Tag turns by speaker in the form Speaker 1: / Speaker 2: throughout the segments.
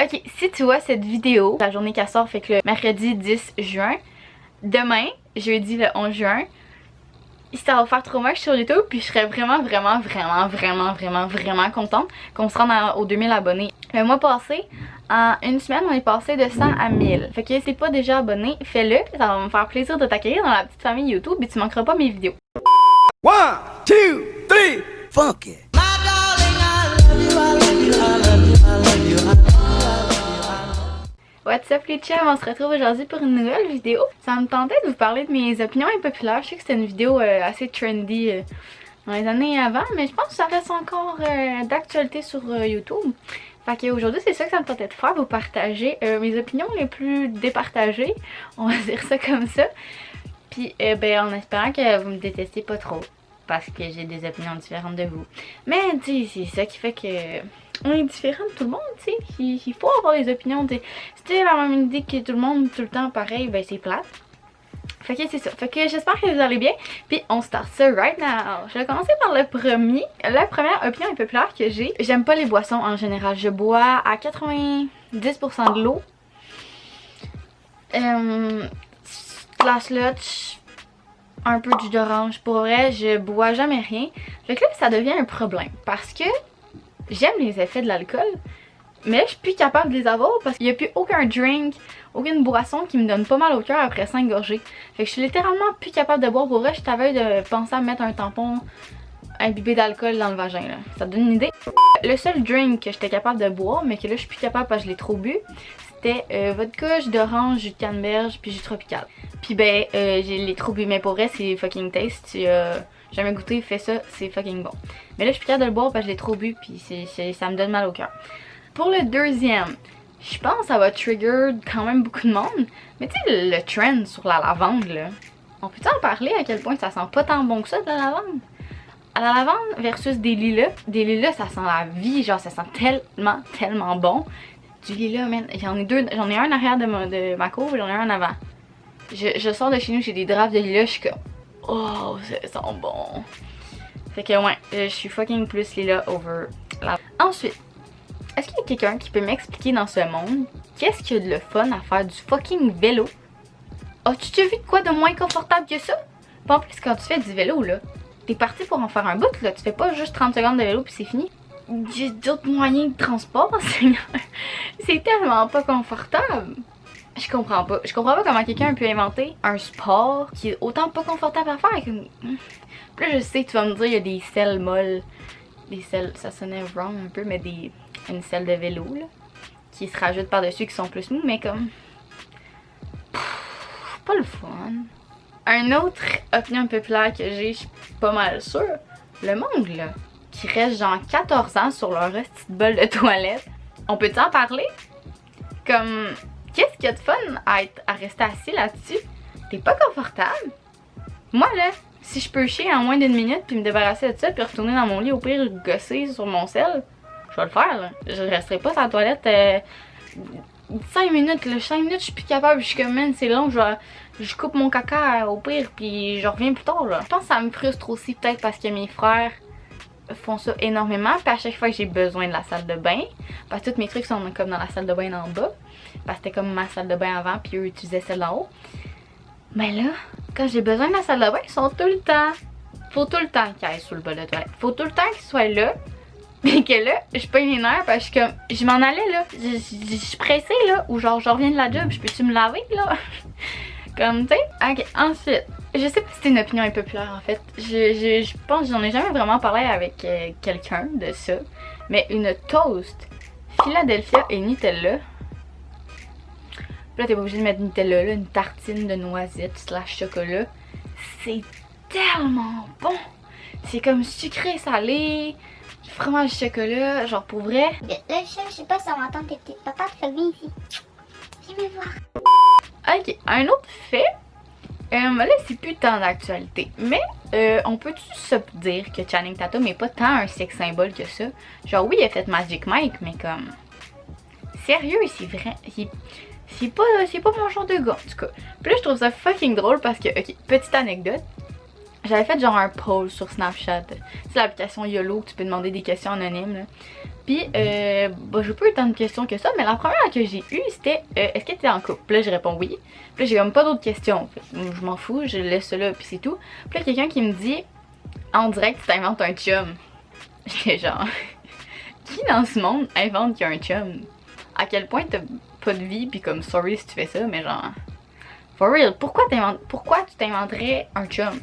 Speaker 1: Ok, si tu vois cette vidéo, la journée qu'elle sort fait que le mercredi 10 juin, demain, jeudi le 11 juin, ça va faire trop moche sur YouTube, puis je serais vraiment contente qu'on se rende aux 2000 abonnés. Le mois passé, en une semaine, on est passé de 100 à 1000. Fait que si t'es pas déjà abonné, fais-le, ça va me faire plaisir de t'accueillir dans la petite famille YouTube et tu manqueras pas mes vidéos.
Speaker 2: 1, 2, 3, funk it!
Speaker 1: What's up les chums, on se retrouve aujourd'hui pour une nouvelle vidéo. Ça me tentait de vous parler de mes opinions impopulaires. Je sais que c'était une vidéo assez trendy dans les années avant, mais je pense que ça reste encore d'actualité sur YouTube. Fait qu'aujourd'hui c'est ça que ça me tentait de faire, vous partager mes opinions les plus départagées, on va dire ça comme ça. Puis en espérant que vous me détestiez pas trop, parce que j'ai des opinions différentes de vous. Mais tu sais, c'est ça qui fait que on est différent de tout le monde, tu sais. Il faut avoir des opinions, tu sais. Si tu as la même idée que tout le monde, tout le temps pareil, ben c'est plate. Fait que c'est ça. Fait que j'espère que vous allez bien. Puis on start ça right now. Je vais commencer par la première opinion impopulaire que j'ai. J'aime pas les boissons en général. Je bois à 90% de l'eau. La slotch, un peu de jus d'orange. Pour vrai, je bois jamais rien. Fait que là, ça devient un problème. Parce que j'aime les effets de l'alcool, mais je suis plus capable de les avoir parce qu'il n'y a plus aucun drink, aucune boisson qui me donne pas mal au cœur après 5 gorgées. Fait que je suis littéralement plus capable de boire. Pour vrai, je t'avais de penser à mettre un tampon imbibé d'alcool dans le vagin, là. Ça te donne une idée? Le seul drink que j'étais capable de boire, mais que là je suis plus capable parce que je l'ai trop bu, c'était vodka, jus d'orange, jus de canneberge, puis jus tropical. Puis je l'ai trop bu, mais pour vrai c'est fucking taste. Tu jamais goûté, fais ça, c'est fucking bon. Mais là je suis plus capable de le boire parce que je l'ai trop bu, puis ça me donne mal au cœur. Pour le deuxième, je pense que ça va trigger quand même beaucoup de monde. Mais tu sais, le trend sur la lavande là, on peut en parler à quel point ça sent pas tant bon que ça de la lavande? À la lavande versus des lilas. Des lilas, ça sent la vie, genre ça sent tellement bon. Du lilas, man, j'en ai deux, j'en ai un en arrière de ma cour et j'en ai un en avant. Je sors de chez nous, j'ai des drapes de lilas, je suis comme oh, ça sent bon. Fait que ouais, je suis fucking plus lilas over la... Ensuite, est-ce qu'il y a quelqu'un qui peut m'expliquer dans ce monde qu'est-ce qu'il y a de le fun à faire du fucking vélo? As-tu déjà vu de quoi de moins confortable que ça? Puis en plus, quand tu fais du vélo là, t'es parti pour en faire un bout là, tu fais pas juste 30 secondes de vélo puis c'est fini. J'ai d'autres moyens de transport, c'est tellement pas confortable. Je comprends pas comment quelqu'un peut inventer un sport qui est autant pas confortable à faire. Puis là je sais, tu vas me dire il y a des selles molles, des selles, ça sonnait wrong un peu, mais une selle de vélo là, qui se rajoutent par-dessus qui sont plus mous, mais comme pas le fun. Un autre opinion populaire que j'ai, je suis pas mal sûre, le monde là, qui reste genre 14 ans sur leur petite bol de toilette, on peut en parler? Comme, qu'est-ce qu'il y a de fun à rester assis là-dessus? T'es pas confortable? Moi là, si je peux chier en moins d'une minute puis me débarrasser de ça puis retourner dans mon lit, au pire gosser sur mon sel, je vais le faire là. Je resterai pas sur la toilette 5 minutes là, 5 minutes je suis plus capable, je suis comme man c'est long, je coupe mon caca au pire puis je reviens plus tard là. Je pense que ça me frustre aussi peut-être parce que mes frères font ça énormément, puis à chaque fois que j'ai besoin de la salle de bain, parce que tous mes trucs sont comme dans la salle de bain en bas, parce que c'était comme ma salle de bain avant puis eux utilisaient celle d'en haut. Mais là, quand j'ai besoin de la salle de bain, ils sont tout le temps. Faut tout le temps qu'ils aillent sur le bol de toilette. Faut tout le temps qu'ils soient là. Mais que là, je paye les nerfs parce que je m'en allais là. Je suis pressée là. Ou genre, je reviens de la job, je peux-tu me laver là? Comme tu sais. Ok, ensuite, je sais pas si c'est une opinion impopulaire en fait. Je pense que j'en ai jamais vraiment parlé avec quelqu'un de ça. Mais une toast Philadelphia et Nutella. Là, t'es pas obligé de mettre Nutella là, une tartine de noisettes slash chocolat. C'est tellement bon! C'est comme sucré salé, du fromage chocolat, genre pour vrai.
Speaker 3: Là, je sais pas si on entend tes petites papates, fait bien ici. Viens me voir.
Speaker 1: Ok, un autre fait, là c'est plus tant d'actualité, mais on peut-tu se dire que Channing Tatum est pas tant un sex symbole que ça? Genre oui, il a fait Magic Mike, mais comme... Sérieux, c'est vrai... C'est pas mon genre de gars en tout cas. Puis là je trouve ça fucking drôle parce que, ok, petite anecdote. J'avais fait genre un poll sur Snapchat. C'est l'application YOLO où tu peux demander des questions anonymes là. Puis, bah, j'ai pas eu tant de questions que ça, mais la première que j'ai eue, c'était est-ce que t'es en couple? Puis là, je réponds oui. Puis là, j'ai comme pas d'autres questions. Fait que je m'en fous, je laisse ça là, puis c'est tout. Puis là, quelqu'un qui me dit en direct, tu t'inventes un chum. J'étais genre, qui dans ce monde invente qu'il y a un chum? À quel point t'as pas de vie, puis comme sorry si tu fais ça, mais genre, for real, pourquoi tu t'inventerais un chum?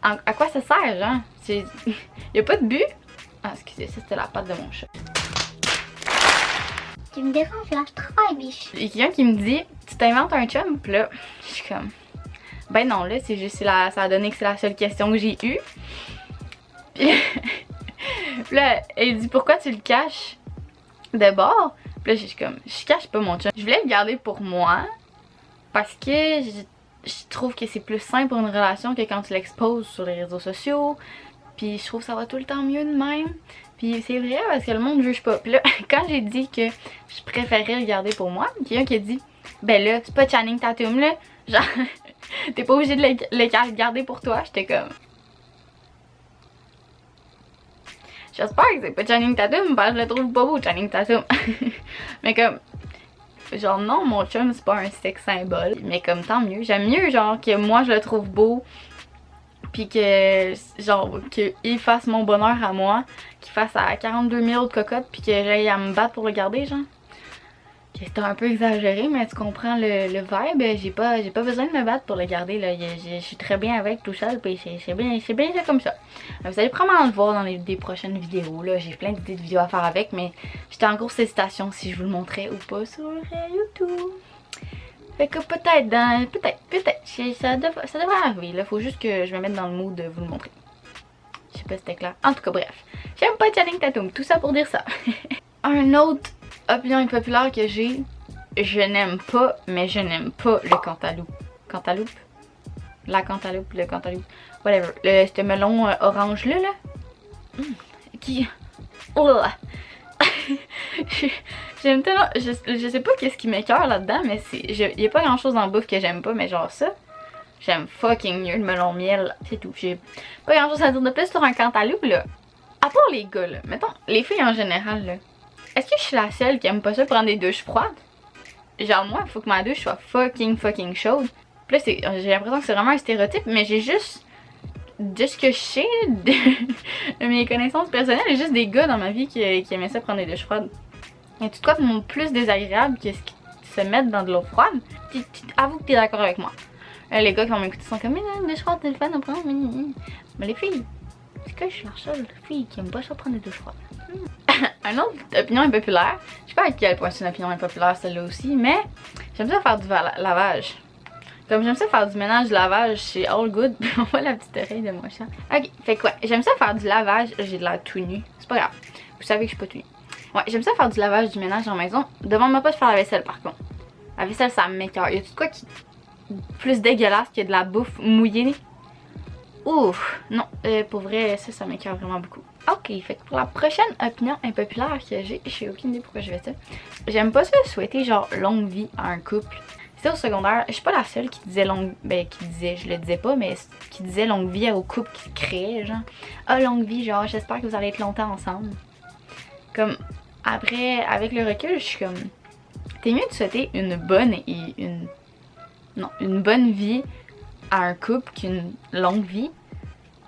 Speaker 1: À quoi ça sert, genre? Y'a pas de but? Ah, excusez, ça c'était la patte de mon chat.
Speaker 3: Tu me déranges là, je travaille, biche.
Speaker 1: Il y a quelqu'un qui me dit, tu t'inventes un chum? Puis là, je suis comme, ben non, là, c'est juste, ça a donné que c'est la seule question que j'ai eue. Puis là, elle dit, pourquoi tu le caches de bord? Puis là, je suis comme, je cache pas mon chum. Je voulais le garder pour moi parce que je trouve que c'est plus simple pour une relation que quand tu l'exposes sur les réseaux sociaux. Puis je trouve que ça va tout le temps mieux de même. Puis c'est vrai parce que le monde juge pas. Puis là, quand j'ai dit que je préférais le garder pour moi, il y a quelqu'un qui a dit, ben là, c'est pas Channing Tatum là. Genre, t'es pas obligé de le garder pour toi. J'étais comme, j'espère que c'est pas Channing Tatum parce que je le trouve pas beau, Channing Tatum. Mais comme, genre non, mon chum c'est pas un sex symbole. Mais comme tant mieux. J'aime mieux genre que moi je le trouve beau. Puis que, genre, qu'il fasse mon bonheur à moi, qu'il fasse à 42 000 autres cocottes, puis que j'aille à me battre pour le garder, genre. C'était un peu exagéré, mais tu comprends le vibe. J'ai pas besoin de me battre pour le garder, là. Je suis très bien avec tout seul, puis c'est bien ça comme ça. Vous allez probablement le voir dans des prochaines vidéos, là. J'ai plein d'idées de vidéos à faire avec, mais j'étais en grosse hésitation si je vous le montrais ou pas sur YouTube. Fait que peut-être, ça devrait arriver, là. Faut juste que je me mette dans le mood de vous le montrer. Je sais pas si c'était clair. En tout cas, bref. J'aime pas Channing Tatum, tout ça pour dire ça. Un autre opinion impopulaire que j'ai, je n'aime pas, mais je n'aime pas le cantaloupe. Cantaloupe? La cantaloupe, le cantaloupe. Whatever. Ce melon orange là. Qui... Oh. J'aime tellement. Je sais pas qu'est-ce qui m'écoeure là-dedans, mais il y a pas grand chose en bouffe que j'aime pas, mais genre ça, j'aime fucking mieux le melon miel, c'est tout. J'ai pas grand chose à dire de plus sur un cantaloupe là. À part les gars là, mettons, les filles en général là. Est-ce que je suis la seule qui aime pas ça prendre des douches froides? Genre moi, il faut que ma douche soit fucking chaude. Puis là, j'ai l'impression que c'est vraiment un stéréotype, mais j'ai juste. De ce que je sais de mes connaissances personnelles, il y a juste des gars dans ma vie qui aimaient ça prendre des douches froides. Il y a tout quoi de plus désagréable que se mettre dans de l'eau froide. Avoue que t'es d'accord avec moi. Les gars qui vont m'écouter sont comme, mais non, des douches froides, c'est le fun à prendre. Mais les filles, est-ce que je suis la seule fille qui aime pas ça prendre des douches froides? Une autre opinion impopulaire, je sais pas à quel point c'est une opinion impopulaire celle-là aussi, mais j'aime ça faire du lavage. Comme j'aime ça faire du ménage, du lavage, c'est all good. On voit la petite oreille de mon chat. Ok, fait quoi? J'aime ça faire du lavage. J'ai de l'air tout nu. C'est pas grave. Vous savez que je suis pas tout nu. Ouais, j'aime ça faire du lavage, du ménage en maison. Demande-moi pas de faire la vaisselle par contre. La vaisselle, ça m'écoeure. Y a tout quoi qui plus dégueulasse que de la bouffe mouillée? Ouf! Non, pour vrai, ça m'écoeure vraiment beaucoup. Ok, fait que pour la prochaine opinion impopulaire que j'ai aucune idée pourquoi je fais ça. J'aime pas ça souhaiter genre longue vie à un couple. Au secondaire, je suis pas la seule qui disait je le disais pas, mais qui disait longue vie au couple qui se créait, genre, ah longue vie, genre, j'espère que vous allez être longtemps ensemble. Comme, après, avec le recul, je suis comme, t'es mieux de souhaiter une bonne bonne vie à un couple qu'une longue vie,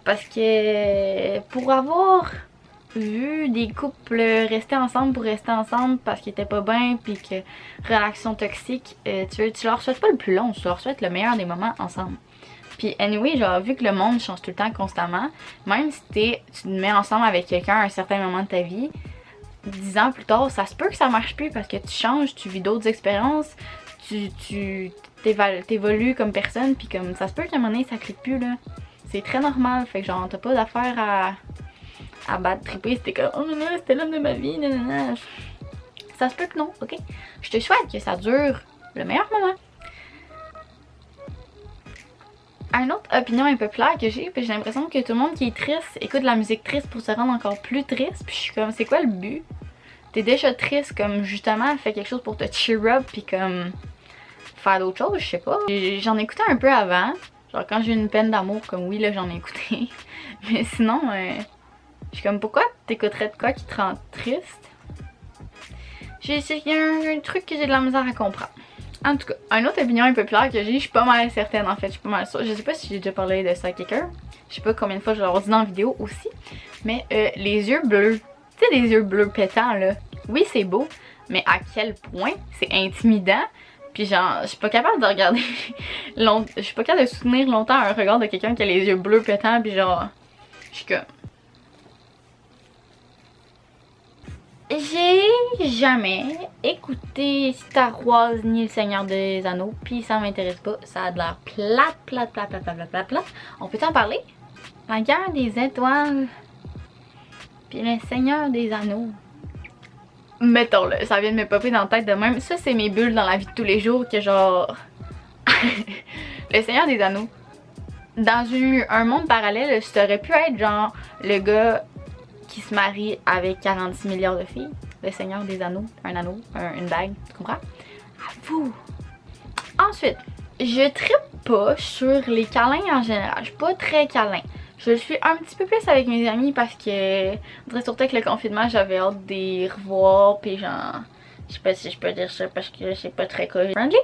Speaker 1: parce que pour avoir vu des couples rester ensemble pour rester ensemble parce qu'ils étaient pas bien puis que relation toxique, tu leur souhaites pas le plus long, tu leur souhaites le meilleur des moments ensemble. Puis anyway, genre vu que le monde change tout le temps constamment, même si tu te mets ensemble avec quelqu'un à un certain moment de ta vie, 10 ans plus tard, ça se peut que ça marche plus parce que tu changes, tu vis d'autres expériences, tu t'évolues comme personne, puis comme ça se peut qu'à un moment donné ça clique plus là. C'est très normal, fait que genre t'as pas d'affaire à battre triper, c'était comme oh non, c'était l'homme de ma vie, nanana. Ça se peut que non, ok? Je te souhaite que ça dure le meilleur moment. Une autre opinion impopulaire que j'ai l'impression que tout le monde qui est triste écoute de la musique triste pour se rendre encore plus triste, puis je suis comme c'est quoi le but? T'es déjà triste, comme justement fais quelque chose pour te cheer up puis comme faire d'autres choses, je sais pas. J'en écoutais un peu avant, genre quand j'ai eu une peine d'amour, comme oui là j'en ai écouté, mais sinon Je suis comme, pourquoi t'écouterais de quoi qui te rend triste? Il y a un truc que j'ai de la misère à comprendre. En tout cas, une autre opinion impopulaire que j'ai, je suis pas mal certaine en fait, je suis pas mal sûre. Je sais pas si j'ai déjà parlé de ça à quelqu'un. Je sais pas combien de fois je leur dis dans la vidéo aussi. Mais les yeux bleus, tu sais, des yeux bleus pétants là. Oui, c'est beau, mais à quel point c'est intimidant. Puis genre, je suis pas capable de regarder je suis pas capable de soutenir longtemps un regard de quelqu'un qui a les yeux bleus pétants. Puis genre, je suis comme... J'ai jamais écouté Star Wars ni Le Seigneur des Anneaux, puis ça m'intéresse pas, ça a de l'air plate. On peut en parler? La guerre des étoiles, puis Le Seigneur des Anneaux. Mettons-le, ça vient de me popper dans la tête de même. Ça, c'est mes bulles dans la vie de tous les jours que genre... Le Seigneur des Anneaux. Dans un monde parallèle, ça aurait pu être genre le gars qui se marie avec 46 milliards de filles. Le Seigneur des Anneaux. Un anneau, une bague, tu comprends? À vous! Ensuite, je trippe pas sur les câlins en général. Je suis pas très câlin. Je le suis un petit peu plus avec mes amis parce que, on dirait surtout avec le confinement, j'avais hâte de les revoir. Puis genre, je sais pas si je peux dire ça parce que c'est pas très friendly.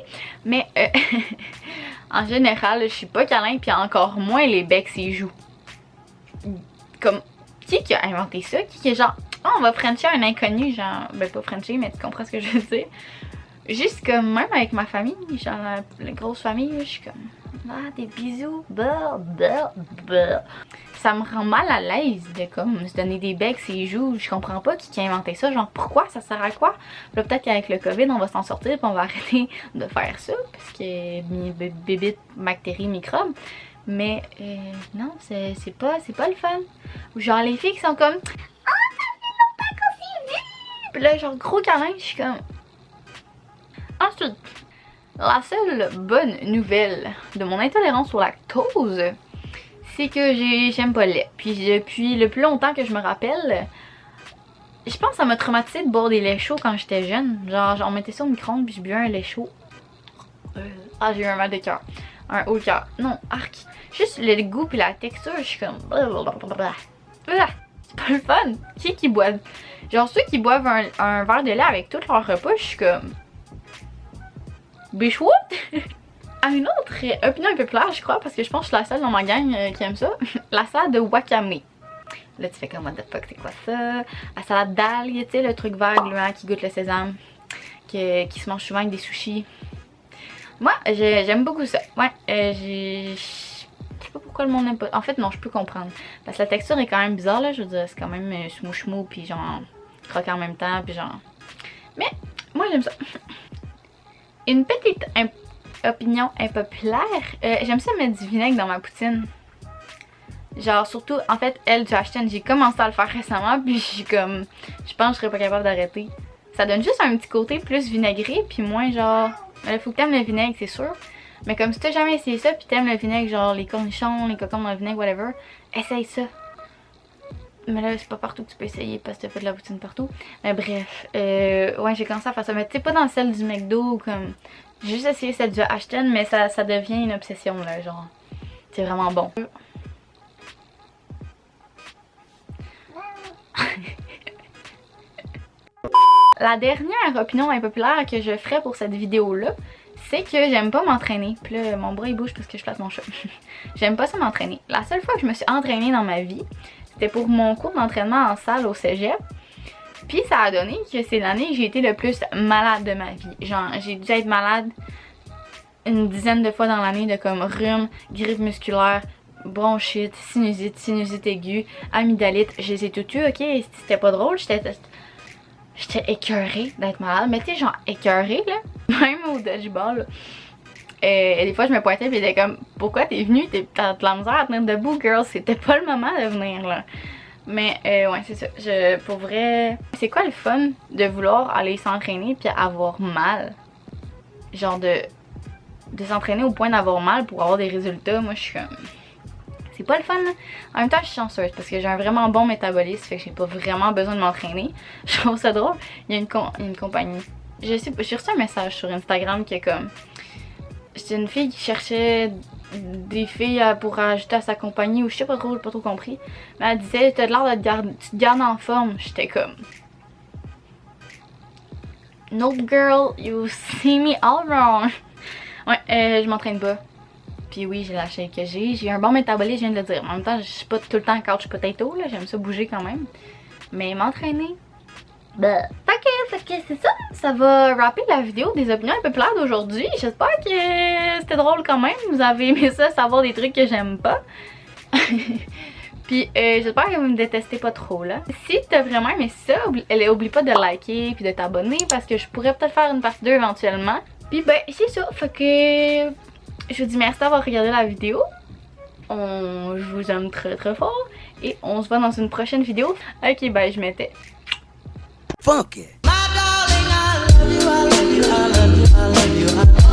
Speaker 1: Mais en général, je suis pas câlin. Puis encore moins les becs et joues. Comme... Qui a inventé ça? Qui est genre, oh, on va frencher un inconnu, genre, ben pas frencher, mais tu comprends ce que je veux dire. Juste comme, même avec ma famille, genre la grosse famille, je suis comme, ah, des bisous, Ça me rend mal à l'aise de comme se donner des becs et joues. Je comprends pas qui a inventé ça, genre, pourquoi, ça sert à quoi? Là, peut-être qu'avec le COVID, on va s'en sortir puis on va arrêter de faire ça, parce que bébites, bactéries, microbes. Mais non, c'est pas le fun. Genre les filles qui sont comme, oh, ça fait longtemps qu'on s'est vu. Puis là, genre gros câlin, je suis comme... Ensuite, la seule bonne nouvelle de mon intolérance au lactose, c'est que j'aime pas le lait. Puis depuis le plus longtemps que je me rappelle, je pense que ça m'a traumatisé de boire des laits chauds quand j'étais jeune. Genre on mettait ça au micro-ondes puis je buvais un lait chaud. Ah, j'ai eu un mal de cœur. Un haut cœur. Non, arc. Juste le goût puis la texture, je suis comme... C'est pas le fun. Qui boit? Genre ceux qui boivent un verre de lait avec tout leur repas, je suis comme... Bitch what? À une autre opinion un peu claire, je crois, parce que je pense que je suis la seule dans ma gang qui aime ça. La salade de wakame. Là tu fais comme what the fuck, c'est quoi ça? La salade d'algues, tu sais, le truc vert gluant qui goûte le sésame. Qui se mange souvent avec des sushis. Moi, j'aime beaucoup ça. Ouais, je sais pas pourquoi le monde n'aime pas. En fait, non, je peux comprendre. Parce que la texture est quand même bizarre, là. Je veux dire, c'est quand même smou-chmou, puis genre, croquant en même temps, puis genre... Mais, moi, j'aime ça. Une petite opinion impopulaire. J'aime ça mettre du vinaigre dans ma poutine. Genre, surtout, en fait, elle, du Ashton, j'ai commencé à le faire récemment, puis je suis comme... Je pense que je serais pas capable d'arrêter. Ça donne juste un petit côté plus vinaigré, puis moins genre... Il faut que t'aimes le vinaigre, c'est sûr. Mais comme si t'as jamais essayé ça, puis t'aimes le vinaigre, genre les cornichons, les cocombes dans le vinaigre, whatever, essaye ça. Mais là, c'est pas partout que tu peux essayer parce que t'as fait de la poutine partout. Mais bref, ouais, j'ai commencé à faire ça. Mais tu sais, pas dans celle du McDo, comme... J'ai juste essayé celle du Ashton, mais ça devient une obsession, là, genre. C'est vraiment bon. La dernière opinion impopulaire que je ferais pour cette vidéo-là, c'est que j'aime pas m'entraîner. Puis là, mon bras il bouge parce que je flatte mon chat. J'aime pas ça m'entraîner. La seule fois que je me suis entraînée dans ma vie, c'était pour mon cours d'entraînement en salle au cégep. Puis ça a donné que c'est l'année que j'ai été le plus malade de ma vie. Genre, j'ai dû être malade une dizaine de fois dans l'année de comme rhume, grippe musculaire, bronchite, sinusite aiguë, amygdalite. Je les ai toutes eues, ok? C'était pas drôle, j'étais écœurée d'être malade, mais tu sais, genre écœurée là, même au dodgeball. Et des fois je me pointais et j'étais comme, pourquoi t'es venue? T'as de la misère à tenir debout, girl, c'était pas le moment de venir là. Mais ouais, c'est ça, pour vrai, c'est quoi le fun de vouloir aller s'entraîner puis avoir mal? Genre de s'entraîner au point d'avoir mal pour avoir des résultats, moi je suis comme... C'est pas le fun là. En même temps je suis chanceuse parce que j'ai un vraiment bon métabolisme, fait que j'ai pas vraiment besoin de m'entraîner. Je trouve ça drôle. Il y a une compagnie. J'ai reçu un message sur Instagram qui est comme... C'était une fille qui cherchait des filles pour rajouter à sa compagnie ou je sais pas trop, j'ai pas trop compris. Mais elle disait t'as l'air de tu te gardes en forme. J'étais comme nope girl, you see me all wrong. Ouais, je m'entraîne pas. Puis oui, j'ai la shape que j'ai un bon métabolisme, je viens de le dire. En même temps, je suis pas tout le temps couch potato là, j'aime ça bouger quand même. Mais m'entraîner, fait que c'est ça, ça va rapper la vidéo des opinions un peu plates d'aujourd'hui. J'espère que c'était drôle quand même, vous avez aimé ça, savoir des trucs que j'aime pas. Puis j'espère que vous me détestez pas trop là. Si t'as vraiment aimé ça, oublie pas de liker puis de t'abonner parce que je pourrais peut-être faire une partie 2 éventuellement. Puis ben c'est ça, fait que je vous dis merci d'avoir regardé la vidéo. Je vous aime très très fort et on se voit dans une prochaine vidéo. Ok, ben je m'étais.
Speaker 2: Funky. My darling, I love you, I love you, I love you, I love you.